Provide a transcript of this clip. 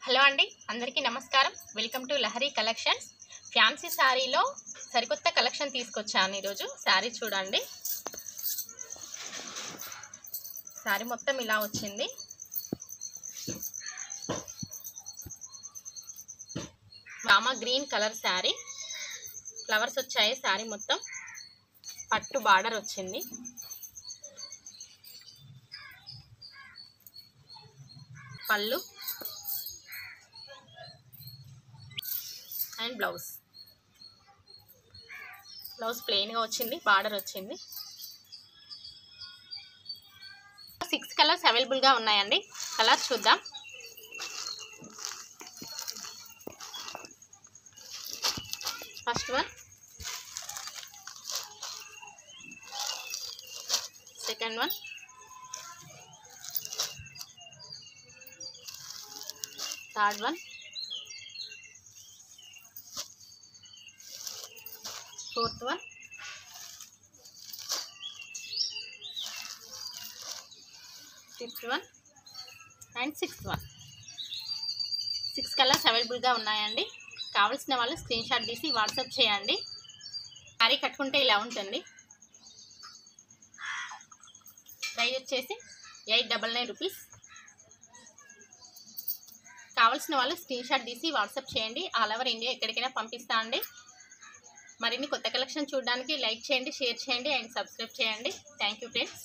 Hello అండి, అందరికీ నమస్కారం. Welcome to Lahari collections. Fancy శారీలో సరికొత్త కలెక్షన్ తీసుకొచ్చాను ఈరోజు. శారీ చూడండి, శారీ మొత్తం ఇలా వచ్చింది. Rama green colour sari, flowers వచ్చాయి. శారీ మొత్తం పట్టు బార్డర్ వచ్చింది. పళ్ళు అండ్ బ్లౌజ్ ప్లెయిన్గా వచ్చింది, బార్డర్ వచ్చింది. 6 కలర్స్ అవైలబుల్గా ఉన్నాయండి. కలర్స్ చూద్దాం. First one, second one, third one, fourth one, fifth one and sixth one. 6 colours అవైలబుల్గా ఉన్నాయండి. కావాల్సిన వాళ్ళు స్క్రీన్ షాట్ తీసి వాట్సాప్ చేయండి. శారీ కట్టుకుంటే ఇలా ఉంటుంది. ప్రైస్ వచ్చేసి 899 రూపీస్. కావాల్సిన వాళ్ళు స్క్రీన్ షాట్ తీసి వాట్సాప్ చేయండి. ఆల్ ఓవర్ ఇండియా ఎక్కడికైనా పంపిస్తా అండి. మరిన్ని కొత్త కలెక్షన్ చూడడానికి లైక్ చేయండి, షేర్ చేయండి అండ్ సబ్స్క్రైబ్ చేయండి. Thank you friends.